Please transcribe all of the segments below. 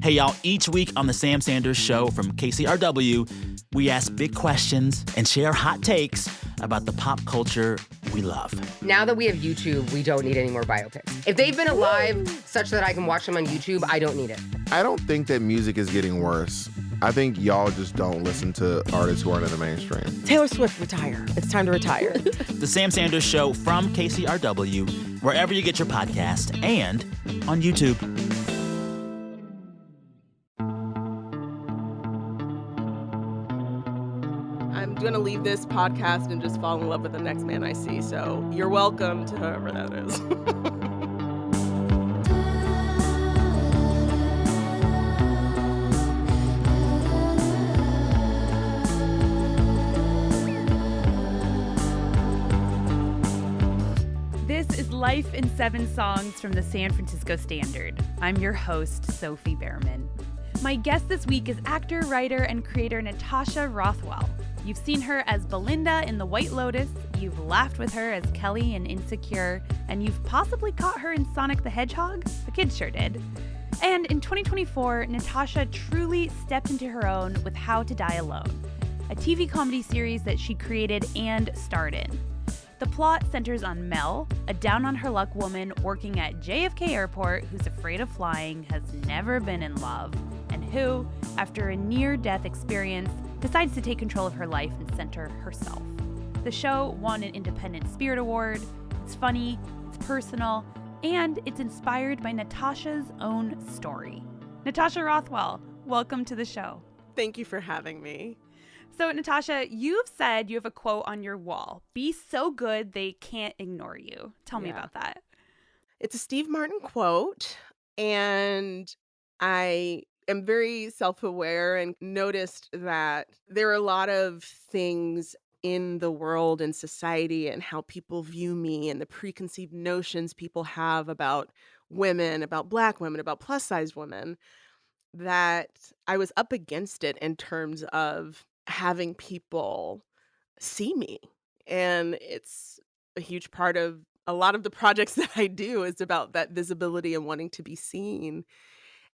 Hey, y'all, each week on The Sam Sanders Show from KCRW, we ask big questions and share hot takes about the pop culture we love. Now that we have YouTube, we don't need any more biopics. If they've been alive such that I can watch them on YouTube, I don't need it. I don't think that music is getting worse. I think y'all just don't listen to artists who aren't in the mainstream. Taylor Swift, retire. It's time to retire. The Sam Sanders Show from KCRW, wherever you get your podcast, and on YouTube. I'm going to leave this podcast and just fall in love with the next man I see. So you're welcome to whoever that is. This is Life in 7 Songs from the San Francisco Standard. I'm your host, Sophie Behrman. My guest this week is actor, writer, and creator Natasha Rothwell. You've seen her as Belinda in The White Lotus, you've laughed with her as Kelli in Insecure, and you've possibly caught her in Sonic the Hedgehog. The kids sure did. And in 2024, Natasha truly stepped into her own with How to Die Alone, a TV comedy series that she created and starred in. The plot centers on Mel, a down-on-her-luck woman working at JFK Airport who's afraid of flying, has never been in love, and who, after a near-death experience, decides to take control of her life and center herself. The show won an Independent Spirit Award. It's funny, it's personal, and it's inspired by Natasha's own story. Natasha Rothwell, welcome to the show. Thank you for having me. So, Natasha, you've said you have a quote on your wall. Be so good they can't ignore you. Tell me about that. It's a Steve Martin quote, and I am very self-aware and noticed that there are a lot of things in the world and society and how people view me and the preconceived notions people have about women, about Black women, about plus-size women, that I was up against it in terms of having people see me. And it's a huge part of a lot of the projects that I do is about that visibility and wanting to be seen.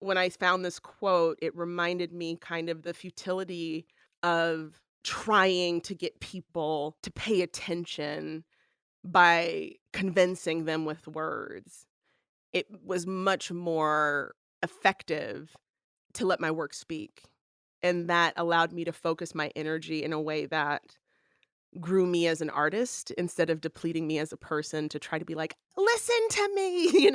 When I found this quote, it reminded me kind of the futility of trying to get people to pay attention by convincing them with words. It was much more effective to let my work speak. And that allowed me to focus my energy in a way that grew me as an artist instead of depleting me as a person to try to be like, listen to me.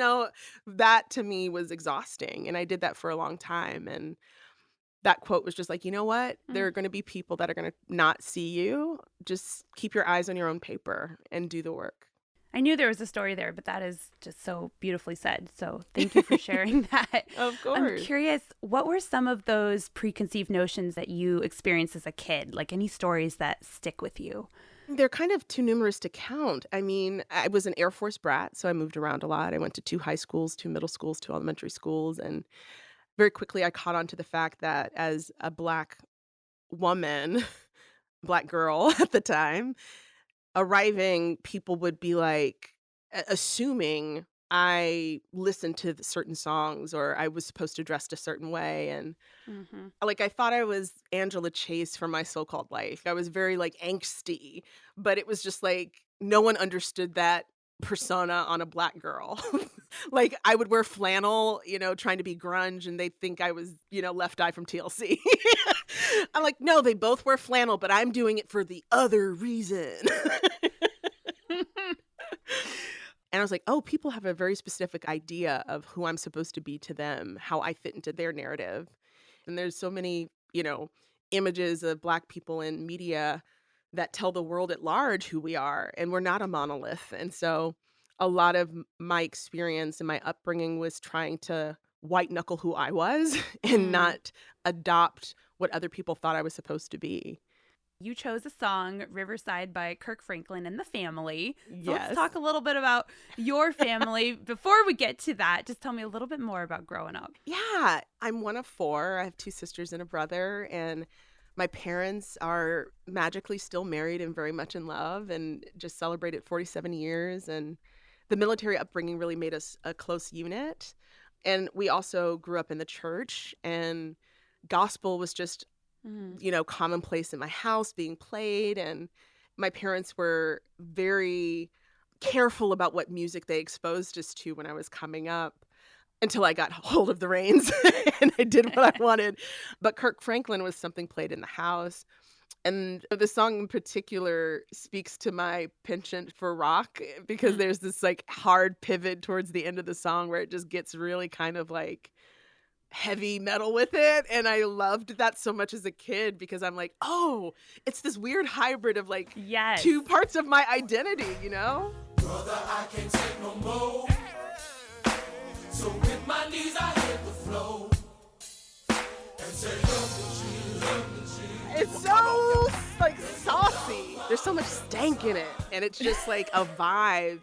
That to me was exhausting. And I did that for a long time. And that quote was just like, you know what? There are going to be people that are going to not see you. Just keep your eyes on your own paper and do the work. I knew there was a story there, but that is just so beautifully said. So thank you for sharing that. Of course. I'm curious, what were some of those preconceived notions that you experienced as a kid? Like any stories that stick with you? They're kind of too numerous to count. I mean, I was an Air Force brat, so I moved around a lot. I went to 2 high schools, 2 middle schools, 2 elementary schools. And very quickly I caught on to the fact that as a Black woman, Black girl at the time, arriving, people would be like assuming I listened to certain songs or I was supposed to dress a certain way. And like, I thought I was Angela Chase from My So-Called Life. I was very like angsty, but it was just like, no one understood that persona on a Black girl. Like I would wear flannel, trying to be grunge, and they'd think I was, Left Eye from TLC. I'm like, no, they both wear flannel, but I'm doing it for the other reason. And I was like, oh, people have a very specific idea of who I'm supposed to be to them, how I fit into their narrative. And there's so many, images of Black people in media that tell the world at large who we are, and we're not a monolith. And so a lot of my experience and my upbringing was trying to white knuckle who I was and not adopt what other people thought I was supposed to be. You chose a song, Riverside by Kirk Franklin and the Family. So Yes. let's talk a little bit about your family. Before we get to that, just tell me a little bit more about growing up. Yeah, I'm one of 4. I have 2 sisters and a brother, and my parents are magically still married and very much in love and just celebrated 47 years. And the military upbringing really made us a close unit. And we also grew up in the church, and gospel was just, commonplace in my house being played. And my parents were very careful about what music they exposed us to when I was coming up until I got hold of the reins and I did what I wanted. But Kirk Franklin was something played in the house. And the song in particular speaks to my penchant for rock because there's this like hard pivot towards the end of the song where it just gets really kind of like heavy metal with it. And I loved that so much as a kid because I'm like, oh, it's this weird hybrid of like two parts of my identity, Brother, I can't take no more. So with my knees I hit the floor and say, help me, Jesus. It's so like saucy. There's so much stank in it, and it's just like a vibe.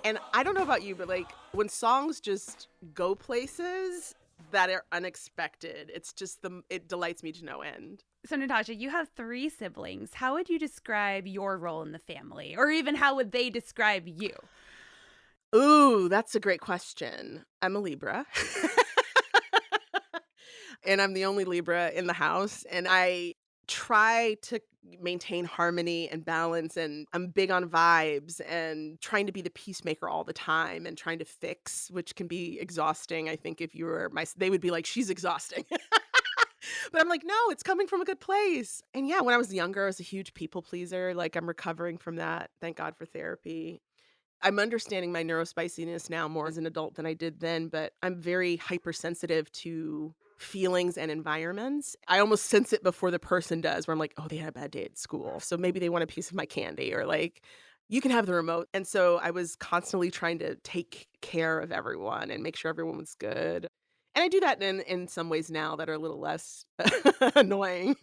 And I don't know about you, but like when songs just go places that are unexpected, it delights me to no end. So Natasha, you have 3 siblings. How would you describe your role in the family, or even how would they describe you? Ooh, that's a great question. I'm a Libra. And I'm the only Libra in the house. And I try to maintain harmony and balance. And I'm big on vibes and trying to be the peacemaker all the time and trying to fix, which can be exhausting. I think if you were they would be like, she's exhausting. But I'm like, no, it's coming from a good place. And yeah, when I was younger, I was a huge people pleaser. Like I'm recovering from that. Thank God for therapy. I'm understanding my neurospiciness now more as an adult than I did then, but I'm very hypersensitive to feelings and environments. I almost sense it before the person does, where I'm like, oh, they had a bad day at school, so maybe they want a piece of my candy, or like, you can have the remote. And so I was constantly trying to take care of everyone and make sure everyone was good. And I do that in some ways now that are a little less annoying.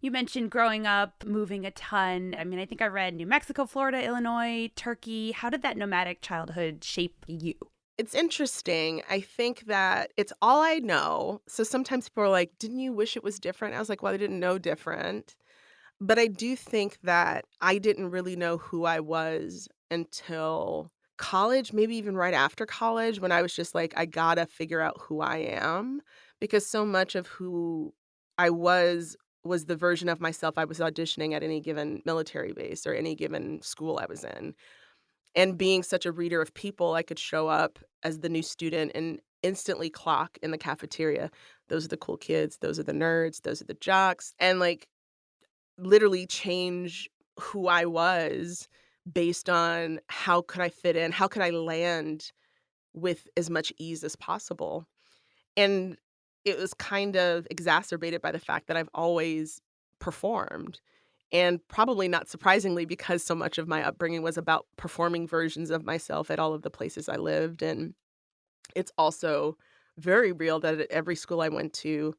You mentioned growing up, moving a ton. I mean, I think I read New Mexico, Florida, Illinois, Turkey. How did that nomadic childhood shape you? It's interesting. I think that it's all I know. So sometimes people are like, didn't you wish it was different? I was like, well, I didn't know different. But I do think that I didn't really know who I was until college, maybe even right after college, when I was just like, I gotta figure out who I am. Because so much of who I was the version of myself I was auditioning at any given military base or any given school I was in. And being such a reader of people, I could show up as the new student and instantly clock in the cafeteria. Those are the cool kids. Those are the nerds. Those are the jocks. And like literally change who I was based on how could I fit in? How could I land with as much ease as possible? And it was kind of exacerbated by the fact that I've always performed. And probably not surprisingly, because so much of my upbringing was about performing versions of myself at all of the places I lived. And it's also very real that at every school I went to,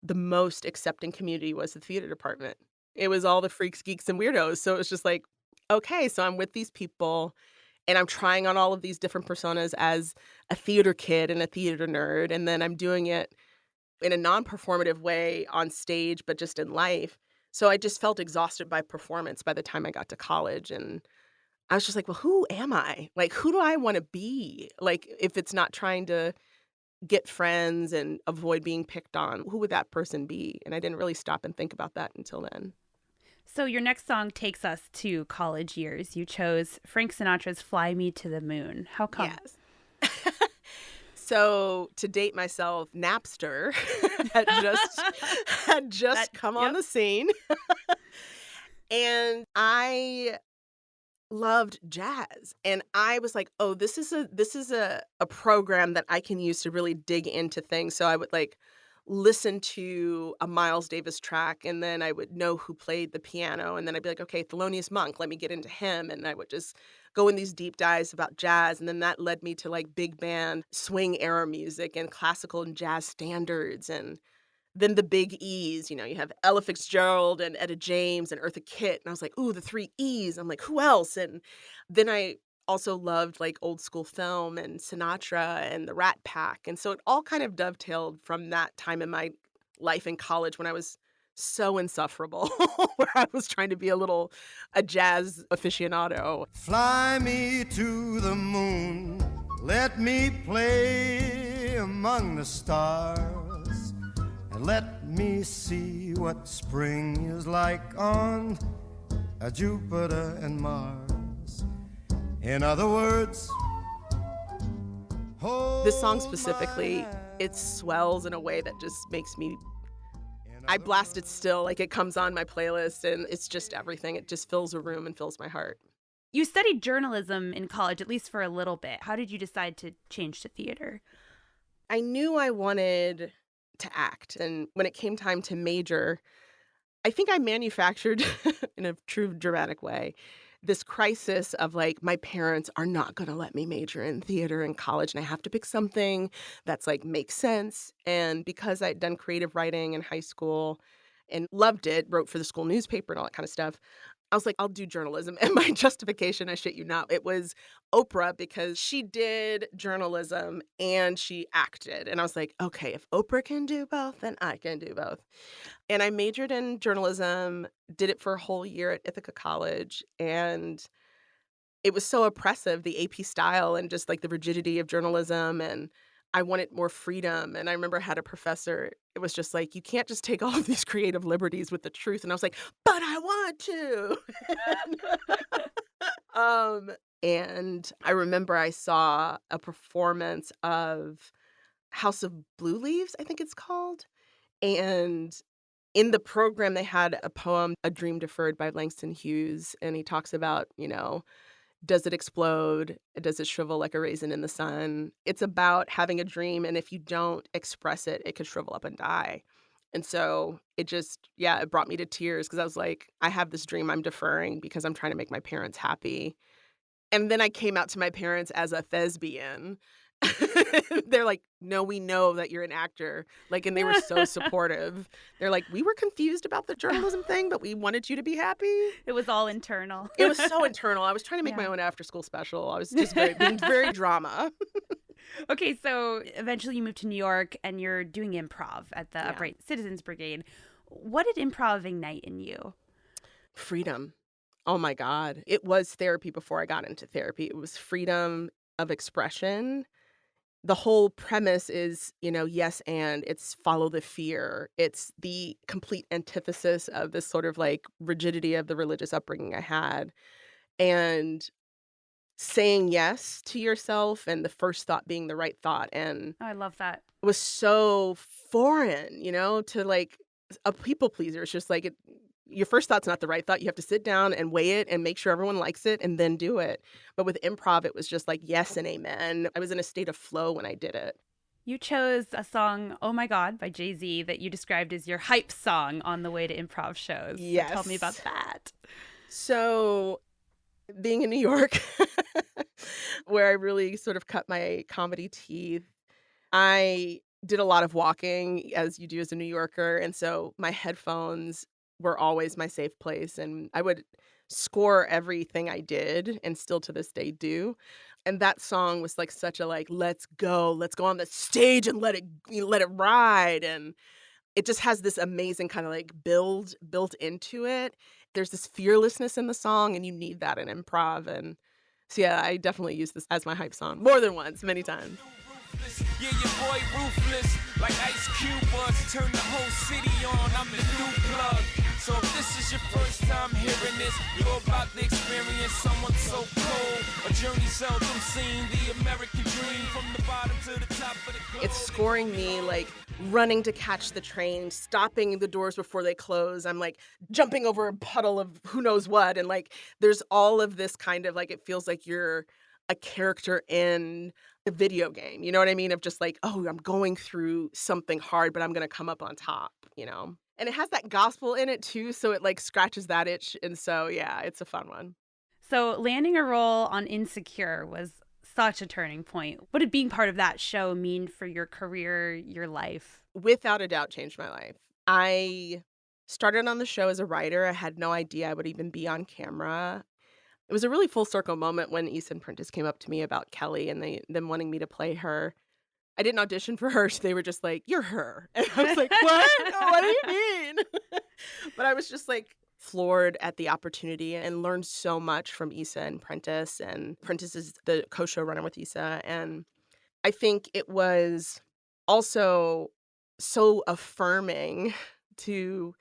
the most accepting community was the theater department. It was all the freaks, geeks, and weirdos. So it was just like, okay, so I'm with these people and I'm trying on all of these different personas as a theater kid and a theater nerd. And then I'm doing it in a non-performative way on stage, but just in life. So I just felt exhausted by performance by the time I got to college. And I was just like, well, who am I? Like, who do I want to be? Like, if it's not trying to get friends and avoid being picked on, who would that person be? And I didn't really stop and think about that until then. So your next song takes us to college years. You chose Frank Sinatra's Fly Me to the Moon. How come? Yes. So to date myself, Napster had just come on the scene. And I loved jazz. And I was like, oh, this is a program that I can use to really dig into things. So I would like listen to a Miles Davis track, and then I would know who played the piano, and then I'd be like, okay, Thelonious Monk, let me get into him. And I would just go in these deep dives about jazz, and then that led me to like big band swing era music and classical and jazz standards. And then the big E's, you have Ella Fitzgerald and Etta James and Eartha Kitt, and I was like, ooh, the 3 E's. I'm like, who else? And then I also loved like old school film and Sinatra and the Rat Pack. And so it all kind of dovetailed from that time in my life in college when I was so insufferable, where I was trying to be a jazz aficionado. Fly me to the moon, let me play among the stars and let me see what spring is like on Jupiter and Mars. In other words, This song specifically, it swells in a way that just makes me, I blast it still, like it comes on my playlist and it's just everything. It just fills a room and fills my heart. You studied journalism in college, at least for a little bit. How did you decide to change to theater? I knew I wanted to act. And when it came time to major, I think I manufactured, in a true dramatic way, this crisis of like, my parents are not going to let me major in theater in college, and I have to pick something that's like makes sense. And because I'd done creative writing in high school and loved it, wrote for the school newspaper and all that kind of stuff, I was like, I'll do journalism. And my justification, I shit you not, it was Oprah, because she did journalism and she acted. And I was like, okay, if Oprah can do both, then I can do both. And I majored in journalism, did it for a whole year at Ithaca College. And it was so oppressive, the AP style and just like the rigidity of journalism. And I wanted more freedom. And I remember I had a professor, it was just like, you can't just take all of these creative liberties with the truth. And I was like, but I want to. And I remember I saw a performance of House of Blue Leaves, I think it's called. And in the program, they had a poem, A Dream Deferred by Langston Hughes. And he talks about, does it explode? Does it shrivel like a raisin in the sun? It's about having a dream, and if you don't express it, it could shrivel up and die. And so it just, it brought me to tears, because I was like, I have this dream I'm deferring because I'm trying to make my parents happy. And then I came out to my parents as a thespian. They're like, no, we know that you're an actor. Like, and they were so supportive. They're like, we were confused about the journalism thing, but we wanted you to be happy. It was all internal. It was so internal. I was trying to make my own after school special. I was just being very drama. Okay, so eventually you moved to New York and you're doing improv at the Upright Citizens Brigade. What did improv ignite in you? Freedom. Oh my God. It was therapy before I got into therapy. It was freedom of expression. The whole premise is, yes, and it's follow the fear. It's the complete antithesis of this sort of like rigidity of the religious upbringing I had. And saying yes to yourself, and the first thought being the right thought. And Oh, I love that. it was so foreign, to like a people pleaser. It's just like your first thought's not the right thought. You have to sit down and weigh it and make sure everyone likes it and then do it. But with improv, it was just like yes and amen. I was in a state of flow when I did it. You chose a song, Oh My God, by Jay-Z, that you described as your hype song on the way to improv shows. Yes. So tell me about that. So being in New York, where I really sort of cut my comedy teeth, I did a lot of walking, as you do as a New Yorker. And so my headphones were always my safe place. And I would score everything I did, and still to this day do. And that song was like such a like, let's go on the stage and let it ride. And it just has this amazing kind of like built into it. There's this fearlessness in the song, and you need that in improv. And so I definitely use this as my hype song more than once, many times. Yeah, your boy ruthless, like Ice Cube was. Turn the whole city on, I'm the new plug. So if this is your first time hearing this, you're about to experience someone so cold. A journey seldom seen, the American dream, from the bottom to the top of the globe. It's scoring me like running to catch the train, stopping the doors before they close. I'm like jumping over a puddle of who knows what. And like there's all of this kind of like, it feels like you're a character in a video game. You know what I mean? Of just like, oh, I'm going through something hard, but I'm going to come up on top, And it has that gospel in it too, so it like scratches that itch. And so, it's a fun one. So landing a role on Insecure was such a turning point. What did being part of that show mean for your career, your life? Without a doubt, changed my life. I started on the show as a writer. I had no idea I would even be on camera. It was a really full circle moment when Issa and Prentice came up to me about Kelli and them wanting me to play her. I didn't audition for her, so they were just like, you're her. And I was like, what? What do you mean? But I was just like floored at the opportunity and learned so much from Issa and Prentice. And Prentice is the co-showrunner with Issa. And I think it was also so affirming to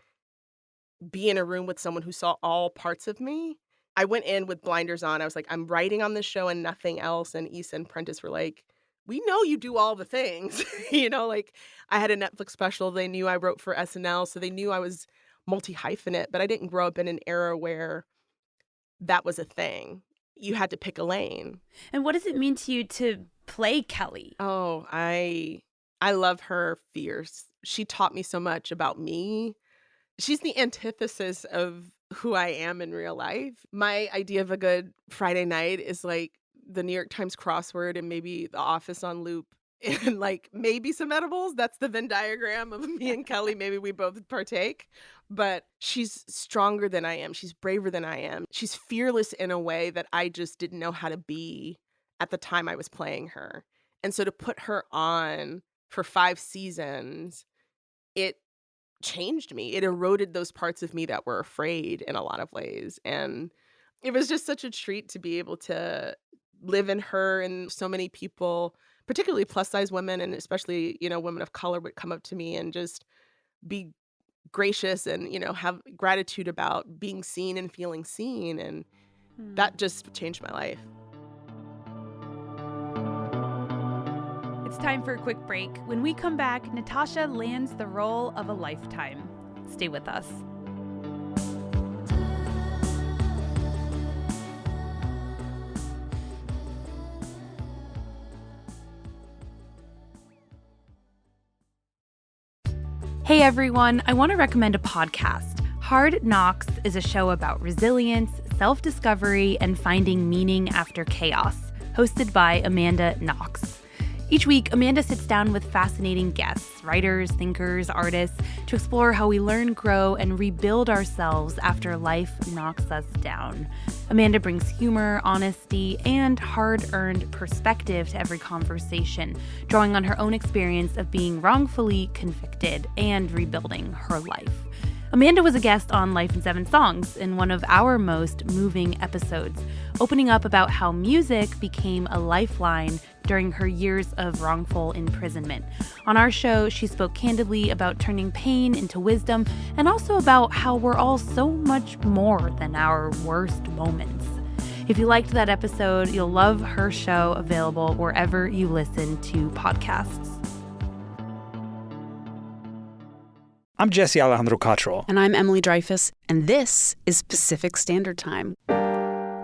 be in a room with someone who saw all parts of me. I went in with blinders on. I was like, I'm writing on this show and nothing else. And Issa and Prentice were like, we know you do all the things. Like I had a Netflix special. They knew I wrote for SNL. So they knew I was multi-hyphenate, but I didn't grow up in an era where that was a thing. You had to pick a lane. And what does it mean to you to play Kelli? Oh, I love her fierce. She taught me so much about me. She's the antithesis of who I am in real life. My idea of a good Friday night is like the New York Times crossword and maybe The Office on loop and like maybe some edibles. That's the Venn diagram of me and Kelli. Maybe we both partake. But she's stronger than I am. She's braver than I am. She's fearless in a way that I just didn't know how to be at the time I was playing her. And so to put her on for 5 seasons, it changed me. It eroded those parts of me that were afraid in a lot of ways. And it was just such a treat to be able to live in her. And so many people, particularly plus size women and especially, women of color, would come up to me and just be gracious and, have gratitude about being seen and feeling seen. And that just changed my life. It's time for a quick break. When we come back, Natasha lands the role of a lifetime. Stay with us. Hey everyone, I want to recommend a podcast. Hard Knocks is a show about resilience, self-discovery, and finding meaning after chaos, hosted by Amanda Knox. Each week, Amanda sits down with fascinating guests, writers, thinkers, artists, to explore how we learn, grow, and rebuild ourselves after life knocks us down. Amanda brings humor, honesty, and hard-earned perspective to every conversation, drawing on her own experience of being wrongfully convicted and rebuilding her life. Amanda was a guest on Life in 7 Songs in one of our most moving episodes, opening up about how music became a lifeline during her years of wrongful imprisonment. On our show, she spoke candidly about turning pain into wisdom and also about how we're all so much more than our worst moments. If you liked that episode, you'll love her show, available wherever you listen to podcasts. I'm Jesse Alejandro Cottrell. And I'm Emily Dreyfus, and this is Pacific Standard Time.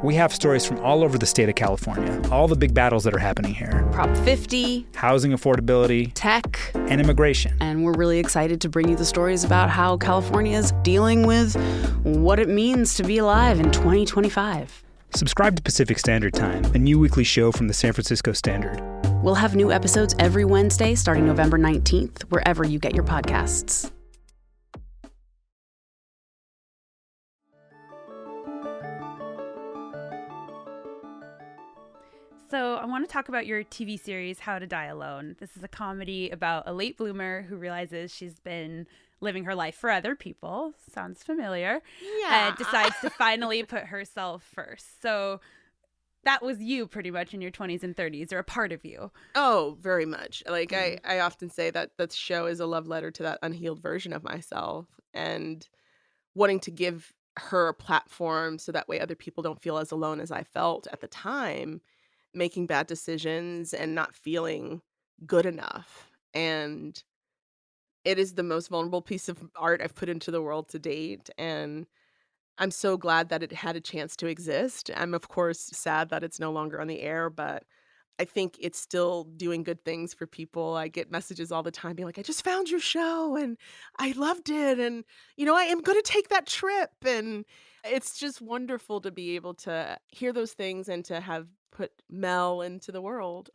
We have stories from all over the state of California, all the big battles that are happening here. Prop 50, housing affordability, tech, and immigration. And we're really excited to bring you the stories about how California is dealing with what it means to be alive in 2025. Subscribe to Pacific Standard Time, a new weekly show from the San Francisco Standard. We'll have new episodes every Wednesday starting November 19th, wherever you get your podcasts. So I want to talk about your TV series, How to Die Alone. This is a comedy about a late bloomer who realizes she's been living her life for other people. Sounds familiar. Yeah. And decides to finally put herself first. So that was you pretty much in your 20s and 30s, or a part of you. Oh, very much. Like I often say that show is a love letter to that unhealed version of myself and wanting to give her a platform so that way other people don't feel as alone as I felt at the time, making bad decisions and not feeling good enough. And it is the most vulnerable piece of art I've put into the world to date. And I'm so glad that it had a chance to exist. I'm, of course, sad that it's no longer on the air, but I think it's still doing good things for people. I get messages all the time being like, I just found your show and I loved it. And, I am going to take that trip. And it's just wonderful to be able to hear those things and to have put Mel into the world.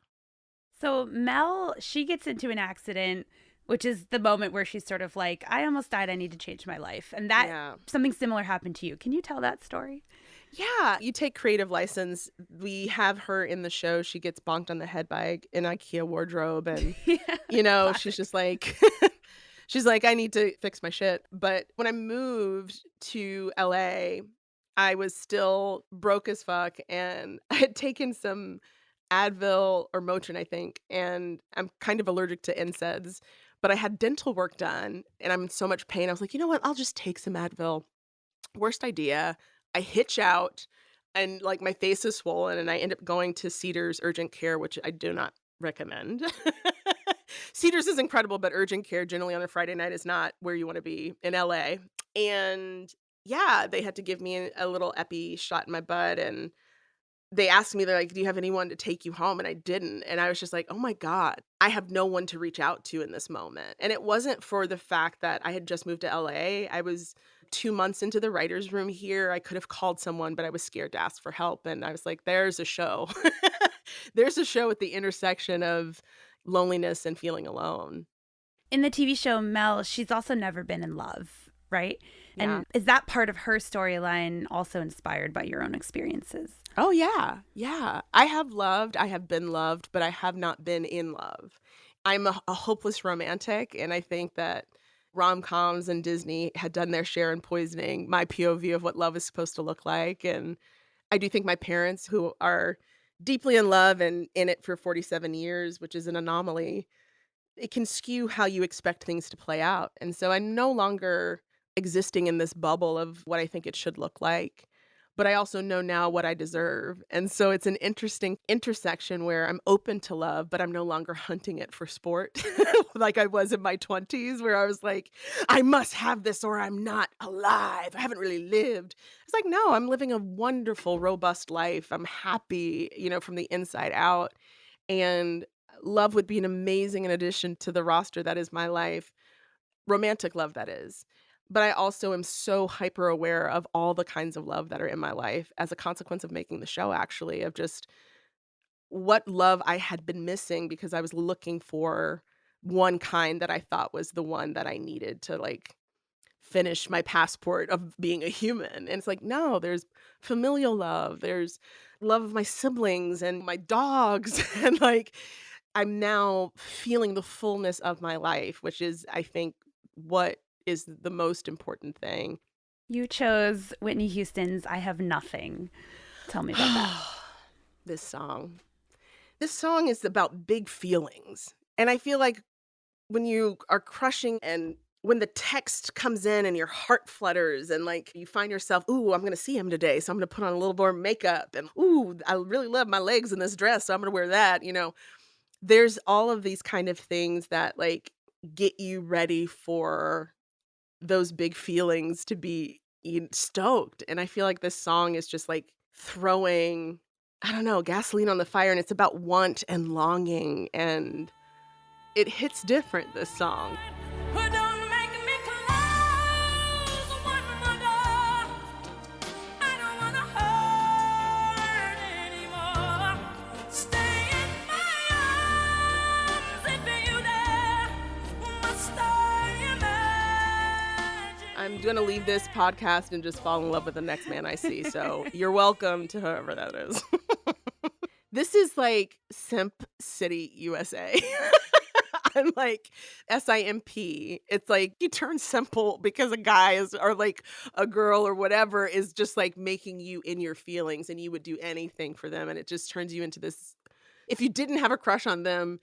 So Mel, she gets into an accident, which is the moment where she's sort of like, I almost died. I need to change my life. And that something similar happened to you. Can you tell that story? Yeah, you take creative license. We have her in the show. She gets bonked on the head by an IKEA wardrobe. And, she's just like, she's like, I need to fix my shit. But when I moved to LA, I was still broke as fuck. And I had taken some Advil or Motrin, I think, and I'm kind of allergic to NSAIDs, but I had dental work done and I'm in so much pain. I was like, you know what? I'll just take some Advil. Worst idea. I hitch out and like my face is swollen and I end up going to Cedars Urgent Care, which I do not recommend. Cedars is incredible, but urgent care generally on a Friday night is not where you want to be in LA. And yeah, they had to give me a little epi shot in my butt and they asked me, they're like, do you have anyone to take you home? And I didn't. And I was just like, oh my God, I have no one to reach out to in this moment. And it wasn't for the fact that I had just moved to LA. I was 2 months into the writer's room here. I could have called someone, but I was scared to ask for help. And I was like, there's a show. There's a show at the intersection of loneliness and feeling alone. In the TV show Mel, she's also never been in love, right? Yeah. And is that part of her storyline also inspired by your own experiences? Oh, yeah. Yeah. I have been loved, but I have not been in love. I'm a hopeless romantic, and I think that rom-coms and Disney had done their share in poisoning my POV of what love is supposed to look like. And I do think my parents, who are deeply in love and in it for 47 years, which is an anomaly, it can skew how you expect things to play out. And so I'm no longer existing in this bubble of what I think it should look like. But I also know now what I deserve. And so it's an interesting intersection where I'm open to love, but I'm no longer hunting it for sport like I was in my 20s, where I was like, I must have this or I'm not alive. I haven't really lived. It's like, no, I'm living a wonderful, robust life. I'm happy, from the inside out. And love would be an amazing addition to the roster that is my life. Romantic love, that is. But I also am so hyper aware of all the kinds of love that are in my life as a consequence of making the show, actually, of just what love I had been missing because I was looking for one kind that I thought was the one that I needed to like finish my passport of being a human. And it's like, no, there's familial love. There's love of my siblings and my dogs. And like, I'm now feeling the fullness of my life, which is, I think, what is the most important thing. You chose Whitney Houston's I Have Nothing. Tell me about that. This song is about big feelings. And I feel like when you are crushing and when the text comes in and your heart flutters and like you find yourself, ooh, I'm going to see him today, so I'm going to put on a little more makeup. And ooh, I really love my legs in this dress, so I'm going to wear that. There's all of these kind of things that like get you ready for those big feelings to be stoked. And I feel like this song is just like throwing, I don't know, gasoline on the fire. And it's about want and longing. And it hits different, this song. I'm going to leave this podcast and just fall in love with the next man I see. So you're welcome to whoever that is. This is like Simp City, USA. I'm like SIMP. It's like you turn simple because a guy is, or like a girl or whatever is just like making you in your feelings and you would do anything for them. And it just turns you into this. If you didn't have a crush on them,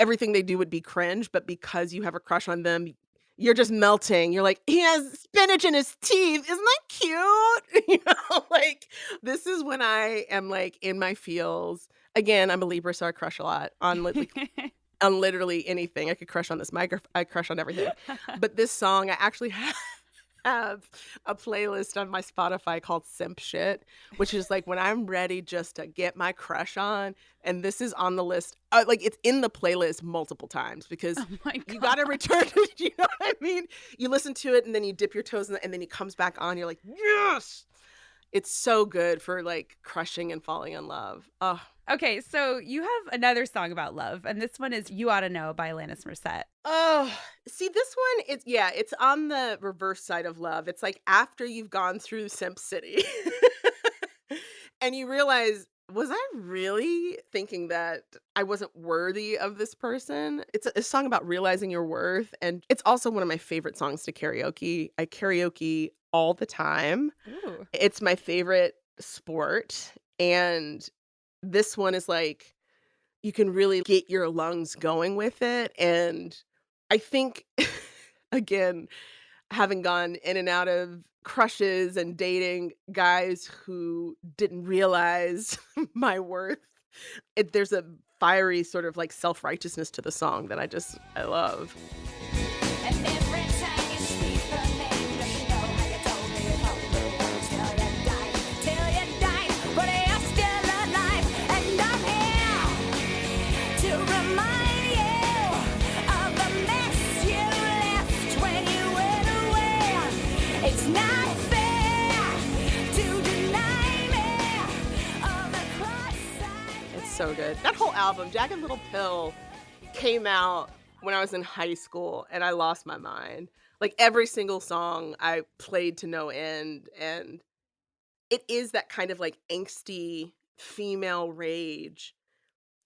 everything they do would be cringe. But because you have a crush on them, you're just melting. You're like, he has spinach in his teeth. Isn't that cute? Like this is when I am like in my feels. Again, I'm a Libra, so I crush a lot on literally anything. I could crush on this microphone. I crush on everything. But this song, I actually have a playlist on my Spotify called Simp Shit, which is like when I'm ready just to get my crush on. And this is on the list. Like it's in the playlist multiple times because you got to return to it. You know what I mean? You listen to it and then you dip your toes in it and then he comes back on. You're like, yes. It's so good for like crushing and falling in love. Oh. Okay, so you have another song about love, and this one is You Oughta Know by Alanis Morissette. Oh, see, this one, it's on the reverse side of love. It's like after you've gone through Simp City and you realize, was I really thinking that I wasn't worthy of this person? It's a song about realizing your worth, and it's also one of my favorite songs to karaoke. I karaoke all the time. Ooh. It's my favorite sport, and this one is like, you can really get your lungs going with it. And I think, again, having gone in and out of crushes and dating guys who didn't realize my worth, there's a fiery sort of like self-righteousness to the song that I love. And every time you speak her name, don't you know how you told me about the words till you die, but you're still alive, and I'm here to remind you of the mess you left when you went away. It's not fair to deny me of the cross. It's so good. That whole album, Jagged Little Pill, came out when I was in high school, and I lost my mind. Like, every single song I played to no end, and it is that kind of like angsty female rage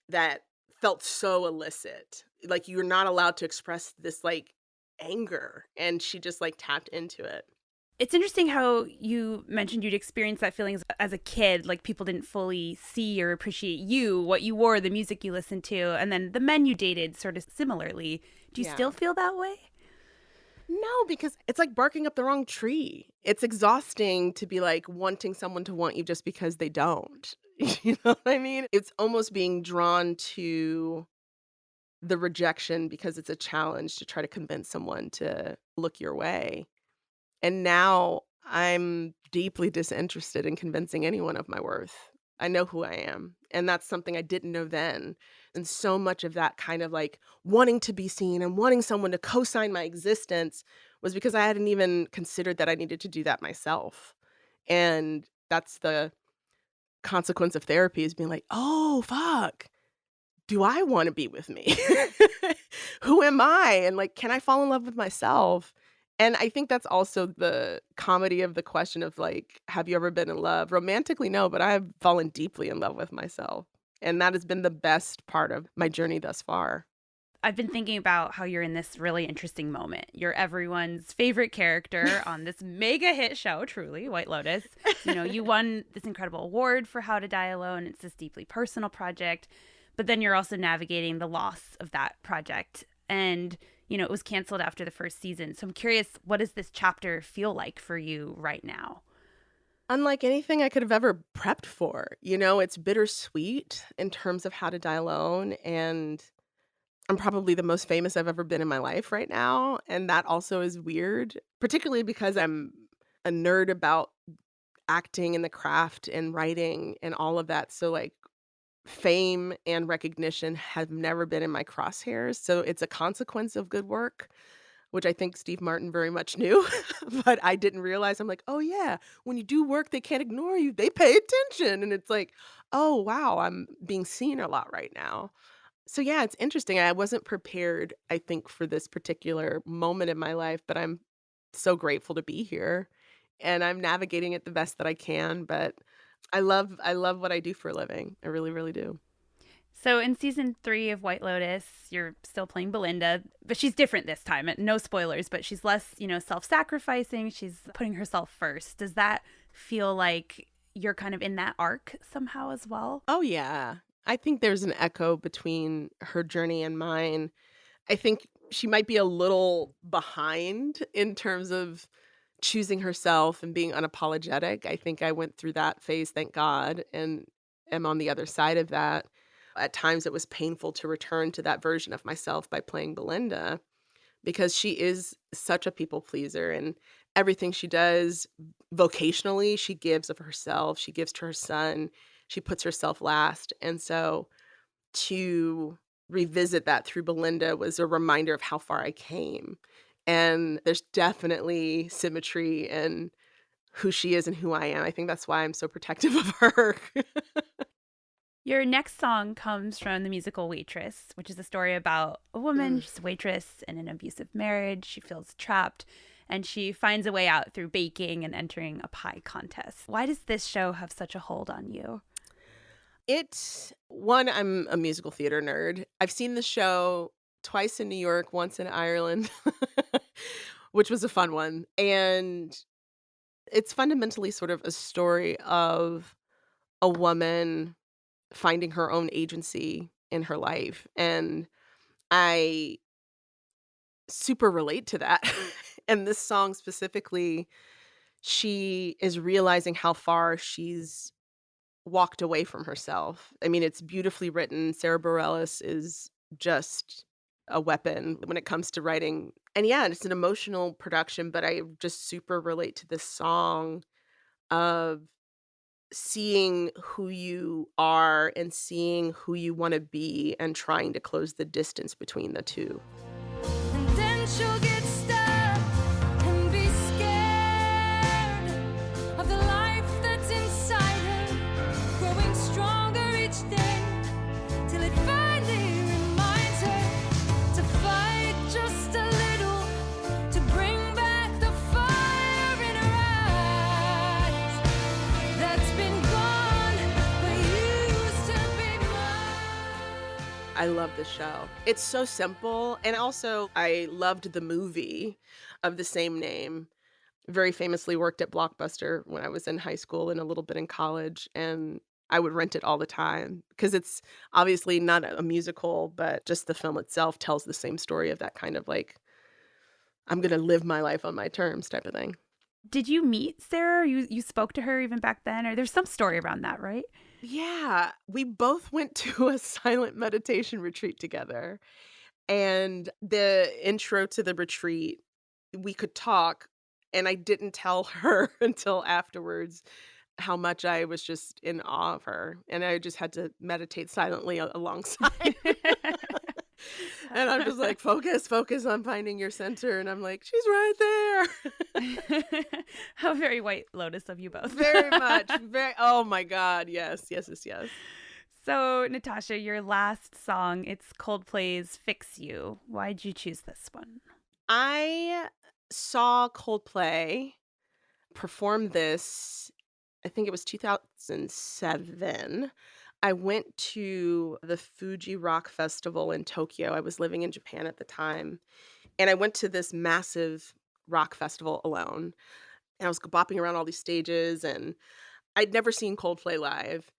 that felt so illicit. Like, you're not allowed to express this like anger, and she just like tapped into it. It's interesting how you mentioned you'd experienced that feeling as a kid, like people didn't fully see or appreciate you, what you wore, the music you listened to, and then the men you dated sort of similarly. Do you still feel that way? No, because it's like barking up the wrong tree. It's exhausting to be like wanting someone to want you just because they don't. You know what I mean? It's almost being drawn to the rejection because it's a challenge to try to convince someone to look your way. And now I'm deeply disinterested in convincing anyone of my worth. I know who I am. And that's something I didn't know then. And so much of that kind of like wanting to be seen and wanting someone to co-sign my existence was because I hadn't even considered that I needed to do that myself. And that's the consequence of therapy, is being like, oh, fuck. Do I want to be with me? Who am I? And like, can I fall in love with myself? And I think that's also the comedy of the question of like, have you ever been in love? Romantically, no, but I have fallen deeply in love with myself. And that has been the best part of my journey thus far. I've been thinking about how you're in this really interesting moment. You're everyone's favorite character on this mega hit show, truly, White Lotus. You know, you won this incredible award for How to Die Alone. It's this deeply personal project. But then you're also navigating the loss of that project. And you know, it was canceled after the first season. So I'm curious, what does this chapter feel like for you right now? Unlike anything I could have ever prepped for. You know, it's bittersweet in terms of How to Die Alone. And I'm probably the most famous I've ever been in my life right now. And that also is weird, particularly because I'm a nerd about acting and the craft and writing and all of that. So like, fame and recognition have never been in my crosshairs. So it's a consequence of good work, which I think Steve Martin very much knew, but I didn't realize. I'm like, oh yeah, when you do work, they can't ignore you. They pay attention. And it's like, oh wow, I'm being seen a lot right now. So yeah, it's interesting. I wasn't prepared, I think, for this particular moment in my life, but I'm so grateful to be here. And I'm navigating it the best that I can, but I love what I do for a living. I really, really do. So in season 3 of White Lotus, you're still playing Belinda, but she's different this time. No spoilers, but she's less, self-sacrificing. She's putting herself first. Does that feel like you're kind of in that arc somehow as well? Oh, yeah. I think there's an echo between her journey and mine. I think she might be a little behind in terms of choosing herself and being unapologetic. I think I went through that phase, thank God, and am on the other side of that. At times it was painful to return to that version of myself by playing Belinda, because she is such a people pleaser, and everything she does vocationally, she gives of herself. She gives to her son. She puts herself last. And so to revisit that through Belinda was a reminder of how far I came. And there's definitely symmetry in who she is and who I am. I think that's why I'm so protective of her. Your next song comes from the musical Waitress, which is a story about a woman. She's a waitress in an abusive marriage. She feels trapped, and she finds a way out through baking and entering a pie contest. Why does this show have such a hold on you? I'm a musical theater nerd. I've seen the show twice in New York, once in Ireland, which was a fun one. And it's fundamentally sort of a story of a woman finding her own agency in her life. And I super relate to that. And this song specifically, she is realizing how far she's walked away from herself. I mean, it's beautifully written. Sara Bareilles is just a weapon when it comes to writing. And yeah, it's an emotional production, but I just super relate to this song of seeing who you are and seeing who you want to be and trying to close the distance between the two. And then she'll get stuck and be scared of the life that's inside her, growing stronger each day till it finally reminds her to fight just a little, to bring back the fire in her eyes that's been gone but used to be mine. I love this show. It's so simple. And also, I loved the movie of the same name. Very famously worked at Blockbuster when I was in high school and a little bit in college. And I would rent it all the time because it's obviously not a musical, but just the film itself tells the same story of that kind of like, I'm going to live my life on my terms type of thing. Did you meet Sara? You spoke to her even back then? Or there's some story around that, right? Yeah, we both went to a silent meditation retreat together. And the intro to the retreat, we could talk, and I didn't tell her until afterwards how much I was just in awe of her. And I just had to meditate silently alongside. And I'm just like, focus on finding your center. And I'm like, she's right there. How very White Lotus of you both. Very much. Oh my God. Yes. So, Natasha, your last song, it's Coldplay's Fix You. Why'd you choose this one? I saw Coldplay perform this, I think it was 2007. I went to the Fuji Rock Festival in Tokyo. I was living in Japan at the time. And I went to this massive rock festival alone. And I was bopping around all these stages, and I'd never seen Coldplay live.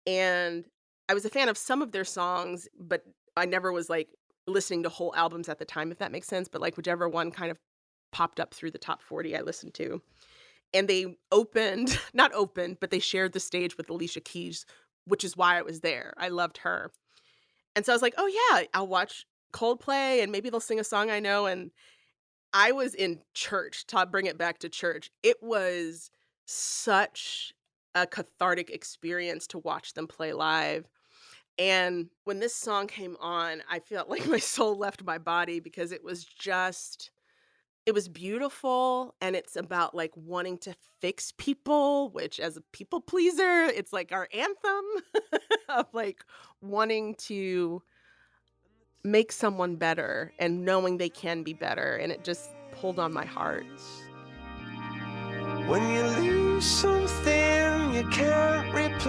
And I was a fan of some of their songs, but I never was like listening to whole albums at the time, if that makes sense. But like whichever one kind of popped up through the top 40 I listened to. And they not opened, but they shared the stage with Alicia Keys, which is why I was there. I loved her. And so I was like, oh yeah, I'll watch Coldplay and maybe they'll sing a song I know. And I was in church, to bring it back to church. It was such a cathartic experience to watch them play live. And when this song came on, I felt like my soul left my body because it was beautiful, and it's about like wanting to fix people, which as a people pleaser, it's like our anthem of like wanting to make someone better and knowing they can be better. And it just pulled on my heart. When you lose something you can't replace,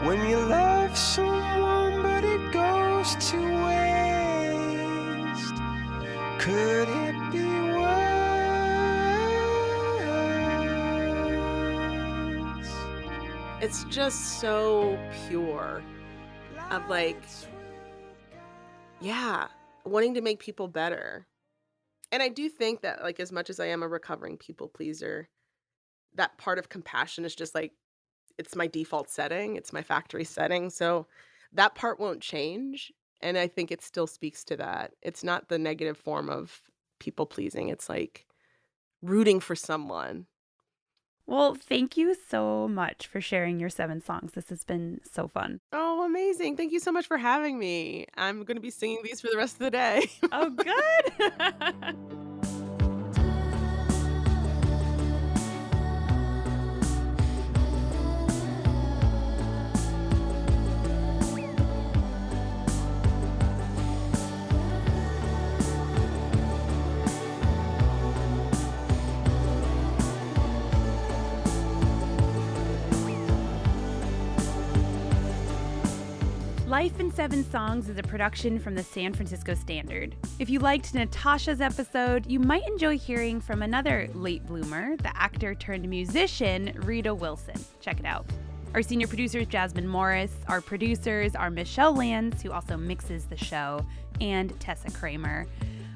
when you love someone but it goes to waste, could it be worse? It's just so pure of like, yeah, wanting to make people better. And I do think that like as much as I am a recovering people pleaser, that part of compassion is just like, it's my default setting. It's my factory setting. So that part won't change. And I think it still speaks to that. It's not the negative form of people pleasing. It's like rooting for someone. Well, thank you so much for sharing your 7 songs. This has been so fun. Oh, amazing. Thank you so much for having me. I'm going to be singing these for the rest of the day. Oh, good. Life in 7 Songs is a production from the San Francisco Standard. If you liked Natasha's episode, you might enjoy hearing from another late bloomer, the actor turned musician, Rita Wilson. Check it out. Our senior producer is Jasmine Morris. Our producers are Michelle Lanz, who also mixes the show, and Tessa Kramer.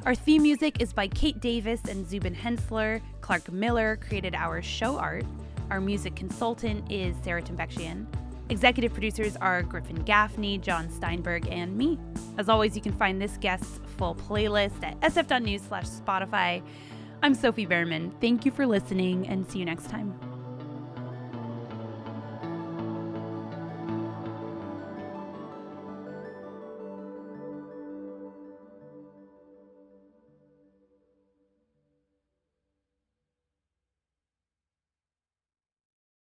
Our theme music is by Kate Davis and Zubin Hensler. Clark Miller created our show art. Our music consultant is Sarah Tembekshian. Executive producers are Griffin Gaffney, John Steinberg, and me. As always, you can find this guest's full playlist at sf.news/Spotify. I'm Sophie Behrman. Thank you for listening, and see you next time.